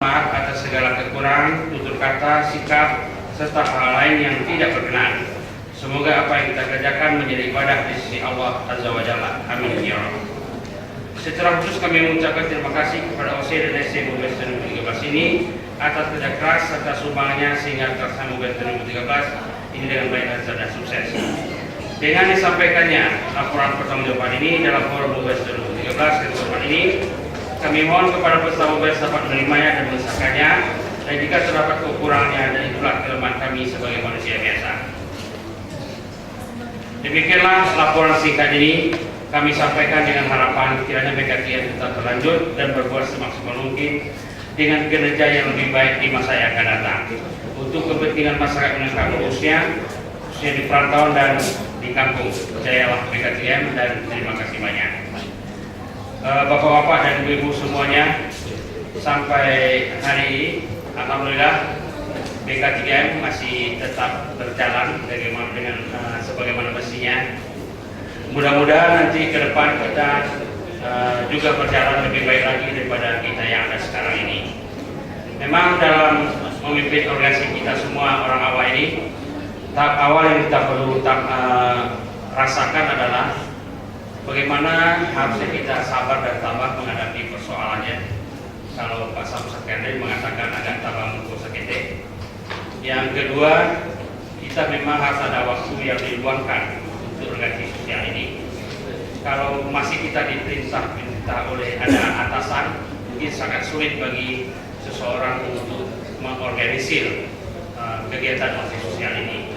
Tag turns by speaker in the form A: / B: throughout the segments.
A: Maaf atas segala kekurangan, tutur kata, sikap, serta hal lain yang tidak berkenan. Semoga apa yang kita kerjakan menjadi ibadah di sisi Allah Azza wa Jalla. Amin ya Rabb. Secara khusus kami mengucapkan terima kasih kepada OC dan SC Mubes 2013 ini atas kerja keras serta sumbangannya sehingga terlaksana Mubes 2013 ini dengan baik dan sukses. Dengan disampaikannya laporan pertanggungjawaban ini dalam forum Mubes 2013 kesempatan ini, kami mohon kepada peserta Mubes dapat menerimanya dan mengesahkannya, dan jika terdapat kekurangannya, dan itulah kelemahan kami sebagai manusia biasa. Demikianlah laporan singkat ini kami sampaikan dengan harapan kiranya BKTM tetap berlanjut dan berbuat semaksimal mungkin dengan kinerja yang lebih baik di masa yang akan datang untuk kepentingan masyarakat Indonesia khususnya di perantauan dan di kampung. Percayalah BKTM dan terima kasih banyak. Bapak-bapak dan ibu-ibu semuanya, sampai hari ini alhamdulillah BK3M masih tetap berjalan dengan sebagaimana mestinya. Mudah-mudahan nanti ke depan kita juga berjalan lebih baik lagi daripada kita yang ada sekarang ini. Memang dalam memimpin organisasi kita semua orang awal ini, tahap awal yang kita perlu rasakan adalah bagaimana harusnya kita sabar dan tabah menghadapi persoalannya. Kalau Pak Sam Sekendari mengatakan agak tabah mungkul sekete. Yang kedua, kita memang harus ada waktu yang diluangkan untuk organisasi sosial ini. Kalau masih kita diperintah oleh ada atasan, mungkin sangat sulit bagi seseorang untuk mengorganisir kegiatan organisasi sosial ini.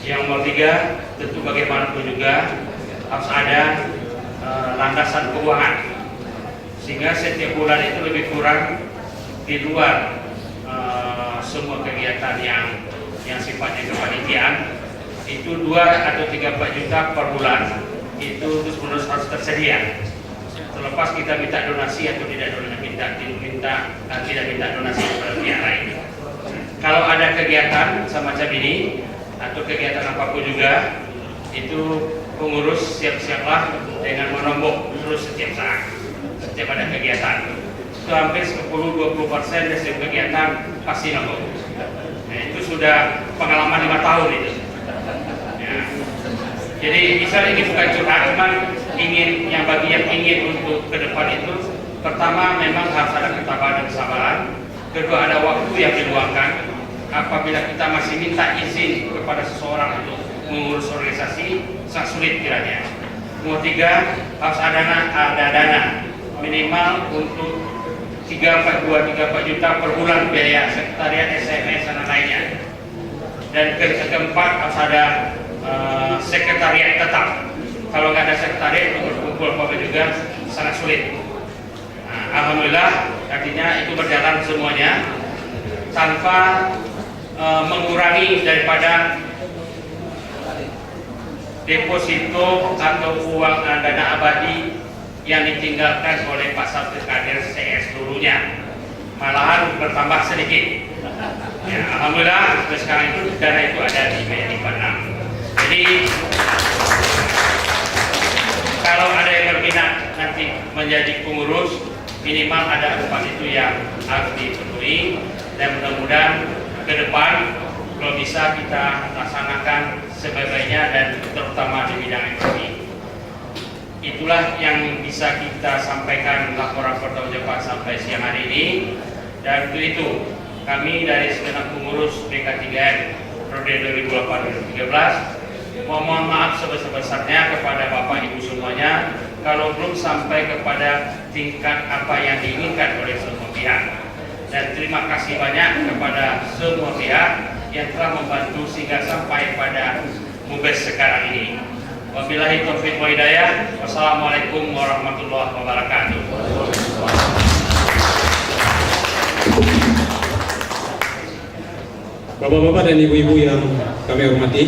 A: Yang ketiga, tentu bagaimanapun juga harus ada landasan keuangan, sehingga setiap bulan itu lebih kurang di luar semua kegiatan yang sifatnya kepanitiaan itu 2 atau 3-4 juta per bulan itu terus-menerus harus tersedia. Terlepas kita minta donasi atau tidak minta donasi kepada pihak lain. Kalau ada kegiatan semacam ini atau kegiatan apapun juga, itu pengurus siap-siaplah dengan menombok terus setiap saat, setiap ada kegiatan. Itu hampir 10-20% dari setiap kegiatan pasti nombok. Nah, itu sudah pengalaman 5 tahun itu. Ya. Jadi misalnya ini bukan curhat, cuman bagi yang ingin untuk ke depan itu, pertama memang harus ada ketabahan dan kesabaran. Kedua, ada waktu yang diluangkan. Apabila kita masih minta izin kepada seseorang untuk mengurus organisasi, sangat sulit kiranya. Nomor 3, harus ada dana minimal untuk 3-4 juta per bulan biaya sekretariat, SMS dan lainnya. Dan keempat, harus ada sekretariat tetap. Kalau nggak ada sekretariat untuk berkumpul apa juga sangat sulit. Nah, alhamdulillah artinya itu berjalan semuanya tanpa mengurangi daripada deposito atau uang dana abadi yang ditinggalkan oleh Pak Sabtu Kadir CS dulunya, malahan bertambah sedikit. Ya, alhamdulillah sampai sekarang itu dana itu ada di BNI Padang. Jadi kalau ada yang berminat nanti menjadi pengurus, minimal ada 4 itu yang harus dipenuhi, dan mudah-mudahan ke depan kalau bisa kita laksanakan sebaik-baiknya dan terutama di bidang ekonomi. Itulah yang bisa kita sampaikan laporan pertanggungjawaban sampai siang hari ini. Dan untuk itu kami dari segenap pengurus BK3M periode 2008-2013 mohon maaf sebesar-besarnya kepada Bapak Ibu semuanya kalau belum sampai kepada tingkat apa yang diinginkan oleh semua pihak. Dan terima kasih banyak kepada semua pihak yang telah membantu sehingga sampai pada Mubes sekarang ini. Wabillahi taufiq wa hidayah. Wassalamualaikum warahmatullahi wabarakatuh.
B: Bapak-bapak dan ibu-ibu yang kami hormati,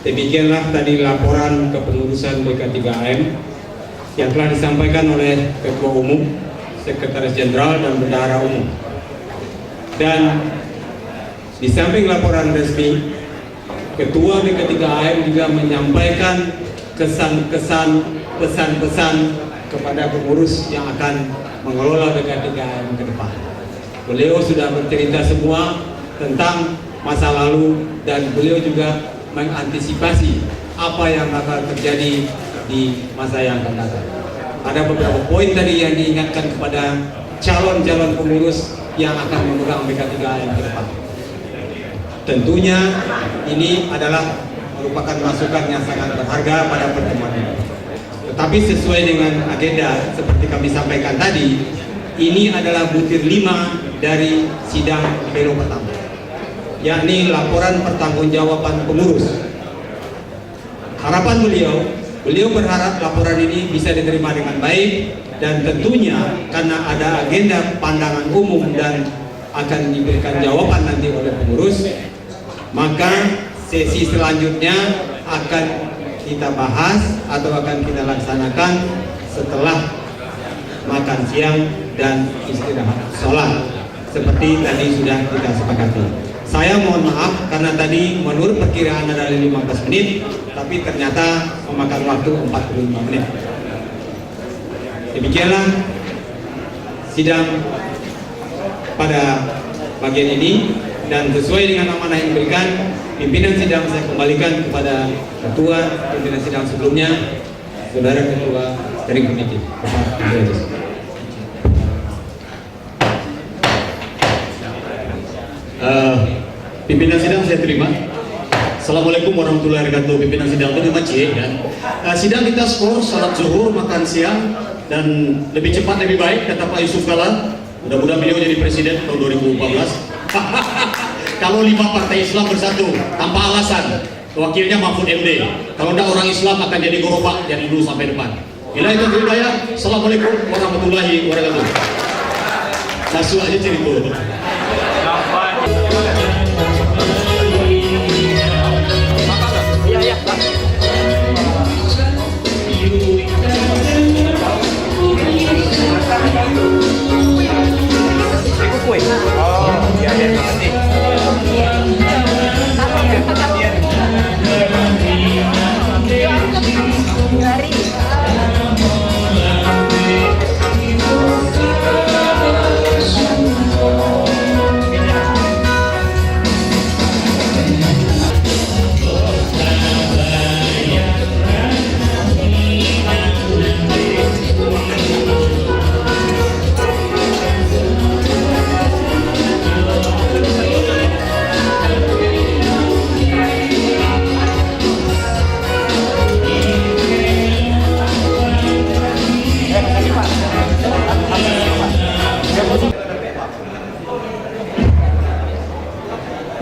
B: demikianlah tadi laporan kepengurusan BK3M yang telah disampaikan oleh Ketua Umum, Sekretaris Jenderal dan Bendahara Umum. Dan di samping laporan resmi, Ketua BK3M juga menyampaikan kesan-kesan, pesan-pesan kepada pengurus yang akan mengelola BK3M ke depan. Beliau sudah bercerita semua tentang masa lalu dan beliau juga mengantisipasi apa yang akan terjadi di masa yang akan datang. Ada beberapa poin tadi yang diingatkan kepada calon-calon pengurus yang akan memegang BK3AM ke depan. Tentunya ini adalah merupakan masukan yang sangat berharga pada pertemuan ini. Tetapi sesuai dengan agenda seperti kami sampaikan tadi, ini adalah butir 5 dari sidang pleno pertama, yakni laporan pertanggungjawaban pengurus. Harapan beliau berharap laporan ini bisa diterima dengan baik, dan tentunya karena ada agenda pandangan umum dan akan diberikan jawaban nanti oleh pengurus, maka sesi selanjutnya akan kita bahas atau akan kita laksanakan setelah makan siang dan istirahat sholat seperti tadi sudah kita sepakati. Saya mohon maaf karena tadi menurut perkiraan ada 15 menit, tapi ternyata memakan waktu 45 menit. Demikianlah sidang pada bagian ini, dan sesuai dengan amanah yang diberikan, pimpinan sidang saya kembalikan kepada ketua pimpinan sidang sebelumnya, saudara ketua steering committee, Bapak Andreas.
C: Pimpinan sidang saya terima. Assalamualaikum warahmatullahi wabarakatuh. Pimpinan sidang terima C. Sidang kita skor salat zuhur, makan siang, dan lebih cepat lebih baik kata Pak Yusuf Kala. Mudah-mudahan beliau jadi presiden tahun 2014. Kalau 5 partai Islam bersatu tanpa alasan, wakilnya Mahfud MD. Kalau tidak orang Islam akan jadi gerobak dari dulu sampai depan. Bila itu hidayah. Assalamualaikum warahmatullahi wabarakatuh. Langsung aja cerita.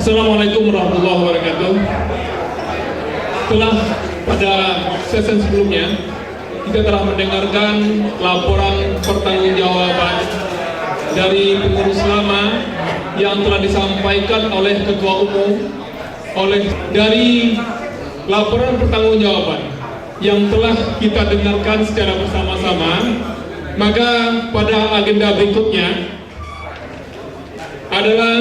D: Assalamualaikum warahmatullahi wabarakatuh. Setelah pada sesi sebelumnya kita telah mendengarkan laporan pertanggungjawaban dari pengurus lama yang telah disampaikan oleh Ketua Umum. Dari laporan pertanggungjawaban yang telah kita dengarkan secara bersama-sama, maka pada agenda berikutnya adalah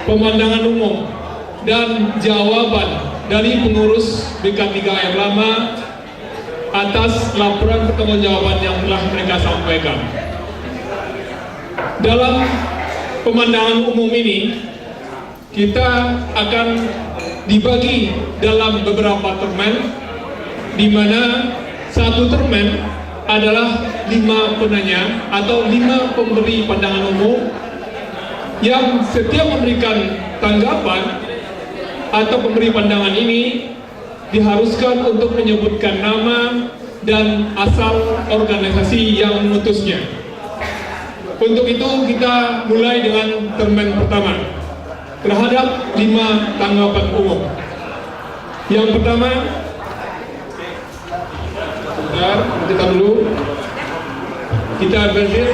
D: pemandangan umum dan jawaban dari pengurus BK3AM lama atas laporan pertanggungjawaban yang telah mereka sampaikan. Dalam pemandangan umum ini, kita akan dibagi dalam beberapa termen, di mana satu termen adalah 5 penanya atau 5 pemberi pandangan umum yang setiap memberikan tanggapan atau pemberi pandangan ini diharuskan untuk menyebutkan nama dan asal organisasi yang memutusnya. Untuk itu kita mulai dengan termen pertama terhadap 5 tanggapan umum. Yang pertama, bentar, kita dulu, kita berdiri.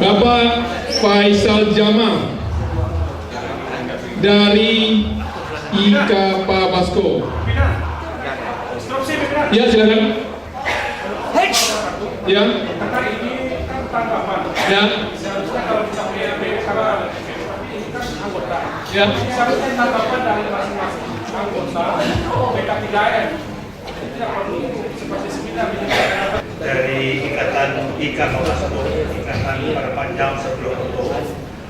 D: Bapak Faisal Jamal dari IKPA Basko. Ya, silakan. Ya. Ya. Ya.
E: Tanggapan dari masing-masing anggota BK3AM tidak perlu seperti seminar.
A: dan IKA Ikatan Para Panjang Sebelum Foto.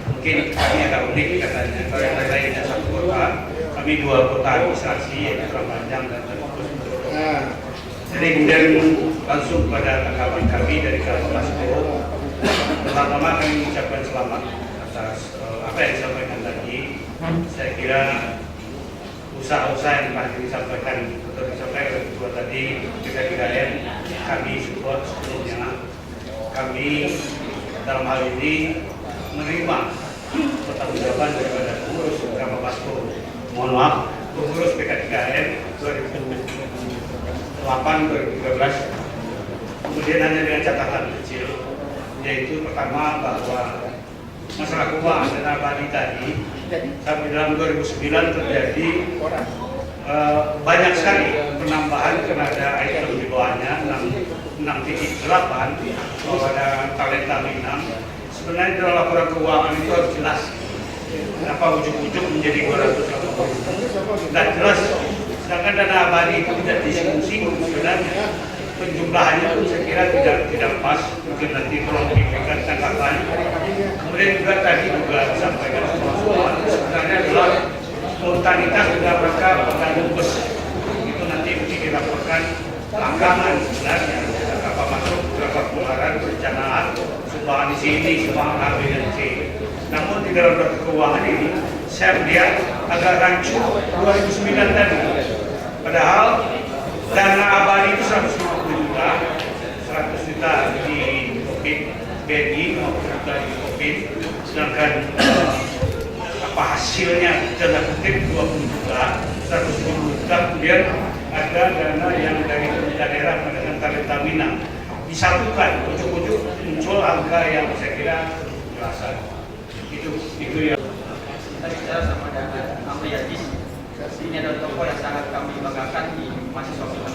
A: Mungkin kami agak unik katanya, kalau yang lainnya satu kota, kami 2 kota administrasi yaitu Parapanjang dan Terus. Jadi kemudian langsung pada tanggapan kami dari Kalpabasko. Pertama kami mengucapkan selamat atas apa yang disampaikan tadi. Saya kira usaha-usaha yang telah disampaikan oleh Ketua tadi BK3M kami support sepenuhnya. Kami dalam hal ini menerima pertanggungjawaban daripada pengurus Kalpabasko. Mohon maaf, pengurus BK3M 2008-2013. Kemudian hanya dengan catatan kecil, yaitu pertama bahwa masalah keuangan dan abadi tadi sampai dalam 2009 terjadi banyak sekali penambahan karena ada item di bawahnya 6.8 bahwa ada talenta minang. Sebenarnya dalam laporan keuangan itu harus jelas kenapa ujuk-ujuk menjadi 280. Tidak jelas, sedangkan dana abadi itu tidak disinggung sebenarnya. Penjumlahannya pun saya kira tidak pas, mungkin nanti tolong diberikan catatan. Kemudian juga tadi juga disampaikan soal sebenarnya adalah spontanitas mendapatkan penggantung bus itu nanti mesti dilaporkan belakangan sebenarnya berapa masuk, berapa pengeluaran, perencanaan, sumbangan di sini, sumbangan A, B, dan C. Namun di dalam keuangan ini saya melihat agak rancu 2009 tadi. Padahal dana abadi itu 150 juta, 100 juta di COVID BNI, 50 juta di COVID, sedangkan apa hasilnya dana kutip 20 juta, 110 juta, kemudian ada dana yang dari pemerintah daerah dengan talenta minang disatukan, ujuk-ujuk muncul angka yang saya kira jelasan itu ya.
F: Kita bicara sama dengan Amriadis. Ini adalah tokoh yang sangat kami banggakan di mahasiswa kita.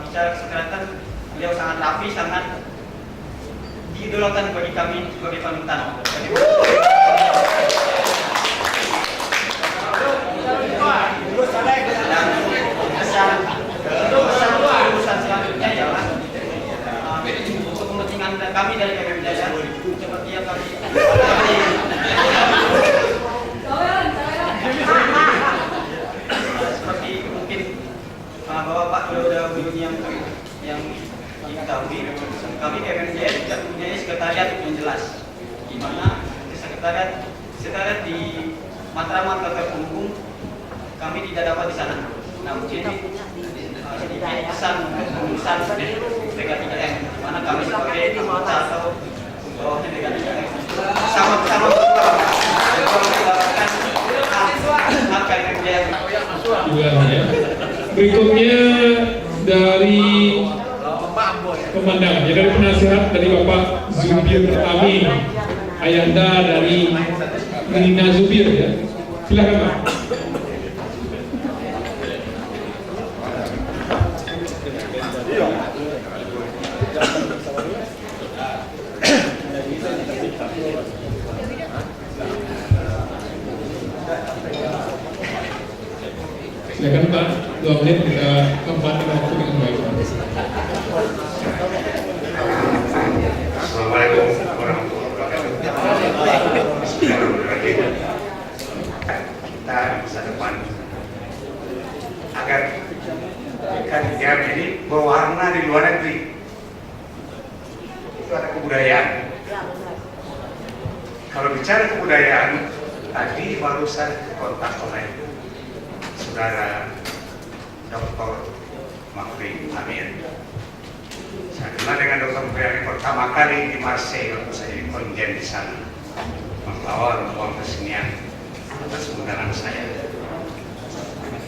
F: Bicara kesehatan, beliau sangat rapi, sangat diidolakan bagi kami sebagai panutan. Dan urusan selanjutnya ialah untuk kepentingan kami dari KPM Jaya, seperti yang kami seperti mungkin bahwa Pak Dodo yang diketahui, kami KPM Jaya tidak mempunyai sekretariat yang jelas, di mana sekretariat di Matraman Kakak Punggung kami tidak dapat di sana. Nah, mungkin sedikit pesan urusan BK3M, mana kami sebagai anggota atau bawahnya BK3M sama-sama
D: Berikutnya dari komandan, ya dari penasihat dari Bapak Zubir Amin, ayahanda dari Nina Zubir ya. Silakan Pak. Silakan Pak, 2 menit kita tempatkan waktu dengan baik.
A: Assalamualaikum warahmatullahi wabarakatuh. Kita masa depan agar BK3M ini berwarna di luar negeri. Itu ada kebudayaan. Kalau bicara kebudayaan, tadi barusan kontak oleh Saudara Dr. Makri Amin. Saya kenal dengan Dr. Makri Amin pertama kali di Marseille waktu saya di konjen di sana, membawa ruang kesenian atas undangan saya.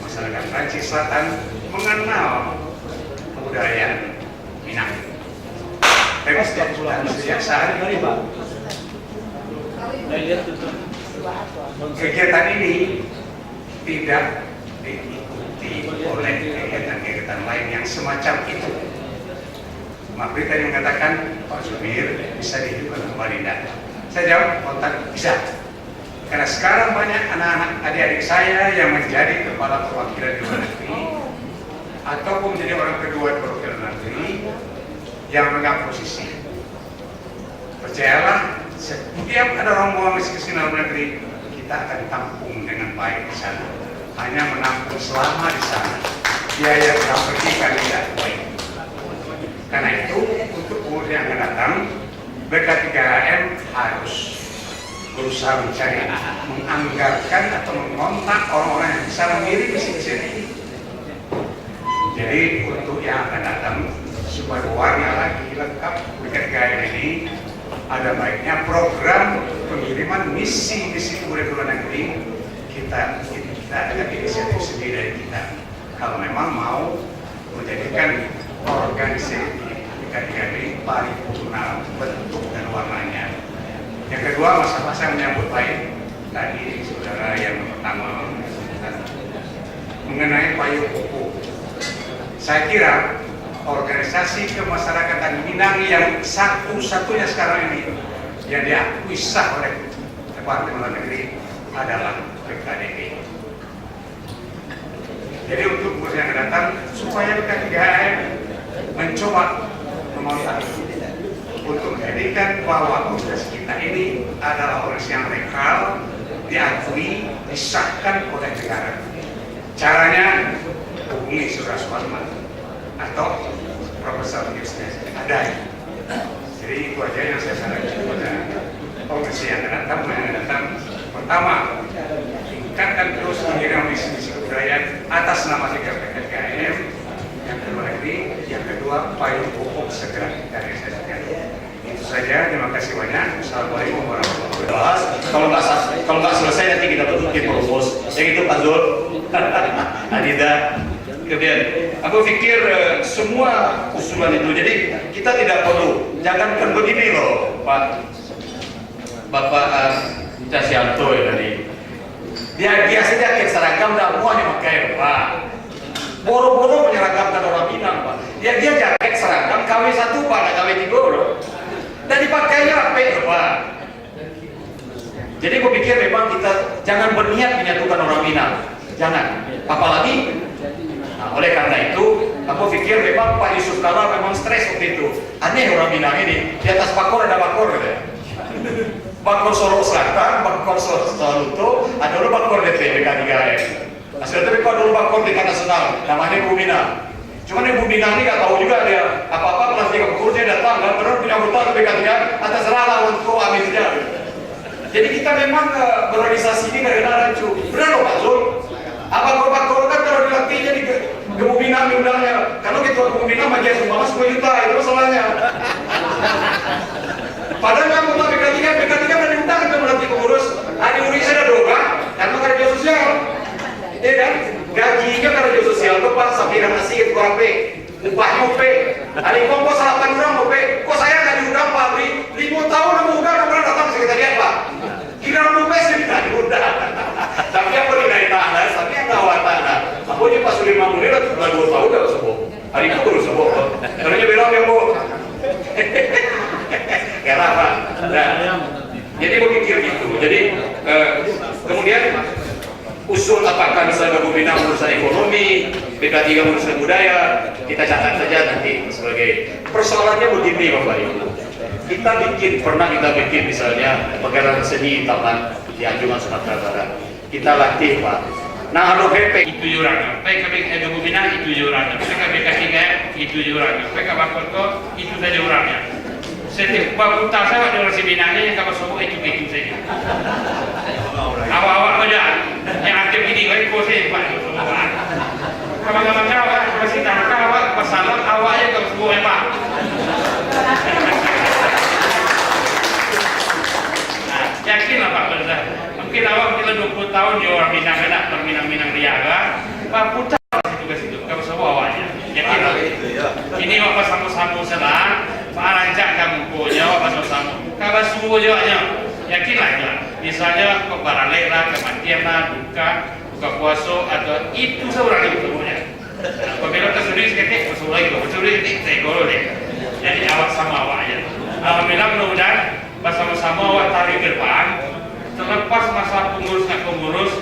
A: Masyarakat Prancis Selatan mengenal kebudayaan Minang. Dan sejak saat itu kegiatan ini tidak diikuti oleh kegiatan-kegiatan lain yang semacam itu. Makri tadi mengatakan Pak Zubir bisa dihidupkan kembali. Saya jawab, kontak bisa.
G: Karena sekarang banyak anak-anak adik-adik saya yang menjadi kepala perwakilan di luar negeri ataupun menjadi orang kedua di perwakilan negeri yang memegang posisi. Percayalah, setiap ada rombongan misi ke sini luar negeri, kita akan tampung dengan baik di sana. Hanya menampung selama di sana. Biaya pulang pergi kan tidak baik. Karena itu, untuk umur yang akan datang, BK3HM harus berusaha mencari, menganggarkan atau mengontak orang-orang yang bisa mengirim misi ini. Jadi untuk yang akan datang, supaya warna lagi lengkap BK3HM ini, ada baiknya program pengiriman misi-misi kemudian ke luar negeri kita ada inisiatif sendiri dari kita. Kalau memang mau menjadikan organisasi BK3HM ini paripurna bentuk dan warnanya. Yang kedua, masalah saya menyambut baik tadi saudara yang pertama mengenai payung hukum. Saya kira organisasi kemasyarakatan Minang yang satu-satunya sekarang ini yang diakui sah oleh Departemen Luar Negeri adalah BKDB. Jadi untuk umur yang datang supaya BK3HM mencoba memontak untuk menjadikan bahwa organisasi kita ini adalah organisasi yang legal, diakui, disahkan oleh negara. Caranya hubungi Saudara Suparman atau Profesor Yusnes ada. Jadi itu aja yang saya sarankan kepada organisasi yang akan datang. Pertama, tingkatkan terus mengirim misi-misi kebudayaan atas nama BK3HM. Yang kedua negeri, yang kedua payung hukum segera kita realisasikan. Itu saja, terima kasih banyak. Assalamualaikum warahmatullahi wabarakatuh.
C: Kalau nggak selesai nanti kita tutup propos. Yang itu Pak Zul, Adida.
G: Kemudian, aku pikir semua usulan itu, jadi kita tidak perlu, jangankan begini loh, Bapak Casianto ya tadi. Dia biasanya pakai seragam dan semuanya pakai, Pak. Boro-boro menyeragamkan orang Minang, Pak. Dia jaket seragam KW1, Pak, ada KW3 loh. Dan dipakainya apa, Pak? Jadi aku pikir memang kita jangan berniat menyatukan orang Minang. Jangan. Apalagi, nah, oleh karena itu, aku pikir memang Pak Yusuf Kala memang stres waktu itu. Aneh orang Minang ini, di atas bakor ada bakor gitu ya. Bakor Solo Selatan, bakor Solo, ada dulu bakor DP BK3HM. Hasil tapi kalau dulu bakor di nasional, namanya Ibu Minang. Cuman Ibu Minang ini nggak tahu juga dia apa-apa kelas 3 bakor dia datang, nggak pernah punya anggota ke BK3HM atas rala untuk amirnya. Jadi kita memang berorganisasi ini kadang-kadang rancu. Benar loh Pak Zul. Bakor kan kalau dilatihnya di Ibu Minang diundangnya. Kalau kita Ibu Minang majelis umama 10 juta itu masalahnya. Padahal kamu tak BK3 kan diundang itu melatih pengurus. Ada urusnya ada doga, karena kerja sosial. Ya kan? Gajinya kerja sosial itu Pak sampai nasi itu HP, upahnya UP. Ada kompos 8 orang UP. Kok saya nggak diundang Pak Bri? 5 tahun nggak undang, pernah datang ke sekretariat Pak. Kira UP sih tidak diundang. Tapi apa dari tanah, tapi yang ngawat tanah. Aku aja pas sudah 5 menit, bulan 2 tahun udah sembuh. Hari itu baru sembuh. Karena dia bilang yang mau. Karena apa? Nah, jadi berpikir gitu. Jadi kemudian usul apakah misalnya Ibu Minang urusan ekonomi, BK3 urusan budaya, kita catat saja nanti sebagai persoalannya begini Bapak Ibu. Kita bikin misalnya pegawai seni taman di Anjungan Sumatera Barat. Kita latih Pak. Nah, ada PP
A: itu jurang, PKB Ibu Minang itu jurang, PKB3 itu jurang, PKB Bakor itu saja jurangnya. Setiap bakuta saya ada orang Minangnya yang kalau semua itu saja. Awak-awak aja yang aktif ini baik posisi Pak semua. Kawan-kawan awak masih tangkap awak pesanan awaknya ke semua Pak. Nah, yakinlah Pak Berzah. Mungkin awak kita 20 tahun di orang Minang enak berminang-minang riaga. Pak putar itu ke situ ke semua awaknya. Yakinlah. Ini awak sama-sama senang. Pak rancak kamu punya awak sama-sama. Kabar semua jawabnya. Yakinlah ya. Misalnya kebaralek lah, kematian lah, buka puasa atau itu seorang itu semuanya. Apabila tersudut sedikit, tersudut sedikit, saya golol deh. Jadi awak sama awak aja. Alhamdulillah mudah-mudahan bersama-sama awak tarik ke depan. terlepas masalah pengurus nggak pengurus,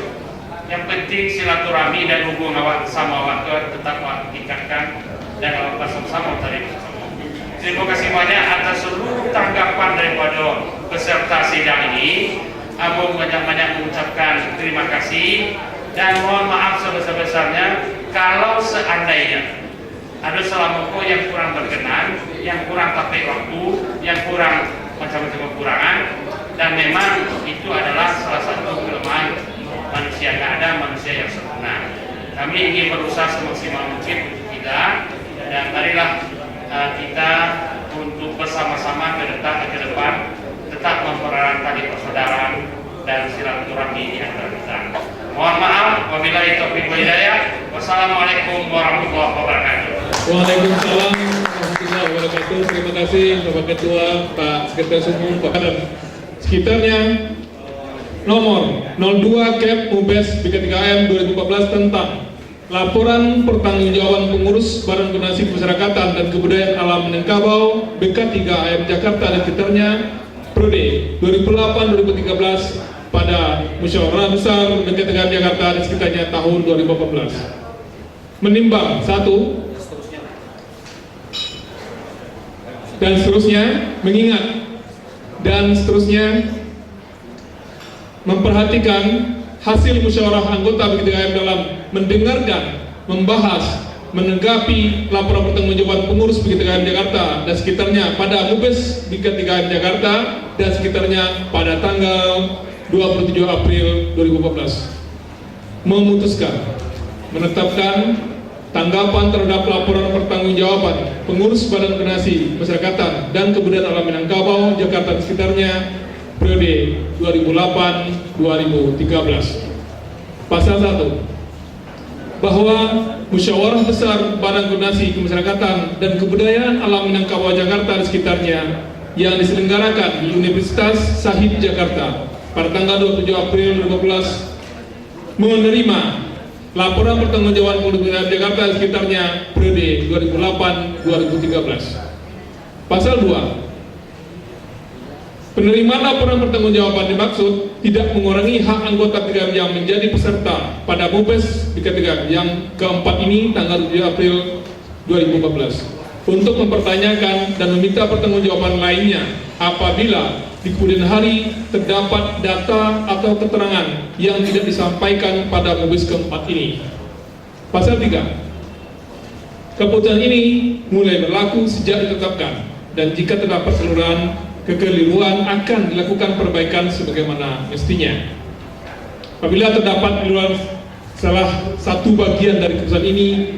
A: yang penting silaturahmi dan hubungan awak sama awak tetap awak tingkatkan dan awak sama-sama tadi bersama. Terima kasih banyak atas seluruh tanggapan daripada peserta sidang ini. Abang banyak-banyak mengucapkan terima kasih dan mohon maaf sebesar-besarnya kalau seandainya ada salah moko yang kurang berkenan, yang kurang tepat waktu, yang kurang macam-macam kekurangan, dan memang itu adalah salah satu kelemahan manusia. Nggak ada manusia yang sempurna. Kami ingin berusaha semaksimal mungkin untuk kita, dan marilah kita untuk bersama-sama ke depan tetap mempererat tali persaudaraan dan silaturahmi di antara kita. Mohon maaf, wabillahi taufiq wal hidayah. Wassalamualaikum warahmatullahi wabarakatuh.
D: Waalaikumsalam warahmatullahi wabarakatuh. Terima kasih Bapak Ketua, Pak Sekretaris Umum, Pak dan sekitarnya. Nomor 02 Kep Ubes BK3AM 2014 tentang laporan pertanggungjawaban pengurus Badan Koordinasi Pemasyarakatan dan Kebudayaan Alam Minangkabau BK3AM Jakarta dan sekitarnya periode 2008-2013 pada Musyawarah Besar BK3AM Jakarta dan sekitarnya tahun 2014. Menimbang 1 dan seterusnya, mengingat dan seterusnya, memperhatikan hasil musyawarah anggota BK3AM dalam mendengarkan, membahas, menanggapi laporan pertanggungjawaban pengurus BK3AM Jakarta dan sekitarnya pada Mubes BK3AM Jakarta dan sekitarnya pada tanggal 27 April 2014, memutuskan menetapkan tanggapan terhadap laporan pertanggungjawaban pengurus Badan Koordinasi Pemasyarakatan dan Kebudayaan Alam Minangkabau Jakarta dan sekitarnya periode 2008-2013. Pasal 1, bahwa Musyawarah Besar Badan Koordinasi Kemasyarakatan dan Kebudayaan Alam Minangkabau Jakarta dan sekitarnya yang diselenggarakan di Universitas Shahid Jakarta pada tanggal 27 April 2015 menerima laporan pertanggungjawaban pengurus Jakarta dan sekitarnya periode 2008-2013. Pasal 2, penerimaan laporan pertanggungjawaban dimaksud tidak mengurangi hak anggota BK3AM yang menjadi peserta pada Mubes BK3AM yang keempat ini tanggal 7 April 2014 untuk mempertanyakan dan meminta pertanggungjawaban lainnya apabila di kemudian hari terdapat data atau keterangan yang tidak disampaikan pada Mubes keempat ini. Pasal 3, keputusan ini mulai berlaku sejak ditetapkan dan jika terdapat kekeliruan akan dilakukan perbaikan sebagaimana mestinya. Apabila terdapat kekeliruan salah satu bagian dari keputusan ini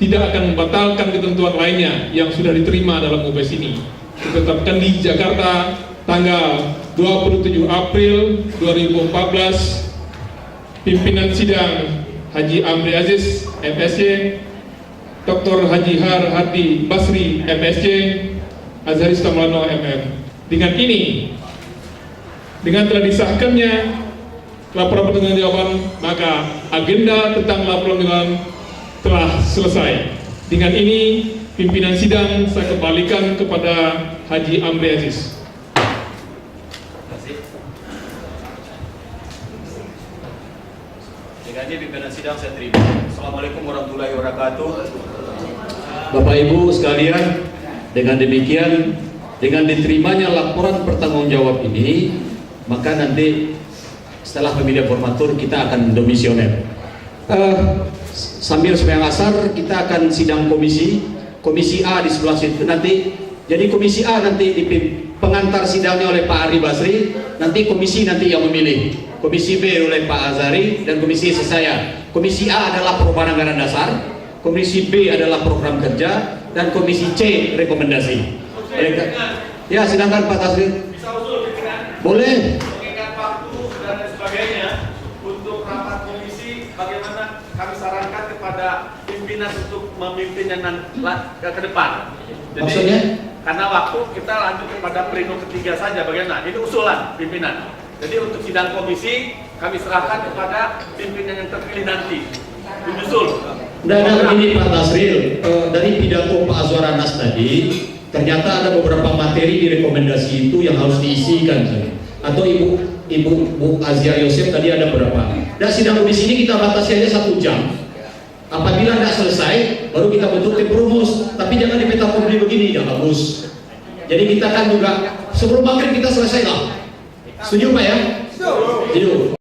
D: tidak akan membatalkan ketentuan lainnya yang sudah diterima dalam Mubes ini. Ditetapkan di Jakarta tanggal 27 April 2014, pimpinan sidang Haji Amri Aziz MSc, Dr. Haji Har Hadi Basri MSc, Azharis Tamlano MM. Dengan ini, dengan telah disahkannya laporan pertanggungjawaban, maka agenda tentang laporan telah selesai. Dengan ini, pimpinan sidang saya kembalikan kepada Haji Amri Aziz.
C: Dengan ini pimpinan sidang saya terima. Assalamualaikum warahmatullahi wabarakatuh. Bapak Ibu sekalian, dengan demikian, dengan diterimanya laporan pertanggungjawab ini, maka nanti setelah pemilihan formatur kita akan domisioner. Sambil sembahyang asar kita akan sidang komisi A di sebelah situ nanti. Jadi komisi A nanti pengantar sidangnya oleh Pak Ari Basri, nanti komisi nanti yang memilih. Komisi B oleh Pak Azhari dan komisi C saya. Komisi A adalah perubahan anggaran dasar, komisi B adalah program kerja, dan komisi C rekomendasi. Ya, silakan Pak Tasril.
E: Bisa usul pimpinan?
C: Boleh.
E: Mengingat waktu dan sebagainya untuk rapat komisi, bagaimana kami sarankan kepada pimpinan untuk memimpinnya ke depan. Jadi,
C: maksudnya?
E: Karena waktu kita lanjut kepada pleno ketiga saja, bagaimana? Ini usulan pimpinan. Jadi untuk sidang komisi kami serahkan kepada pimpinan yang terpilih nanti menyusul.
C: Dan ini Pak Tasril, dari pidato Pak Azwar Anas tadi, ternyata ada beberapa materi di rekomendasi itu yang harus diisikan. atau Ibu Bu Azia Yosef tadi ada berapa. Dan sidang di sini kita batasi aja 1 jam. Apabila tidak selesai, baru kita bentuk tim rumus. Tapi jangan di peta publik begini, ya bagus. Jadi kita kan juga sebelum maghrib kita selesai lah. Setuju Pak ya? Setuju.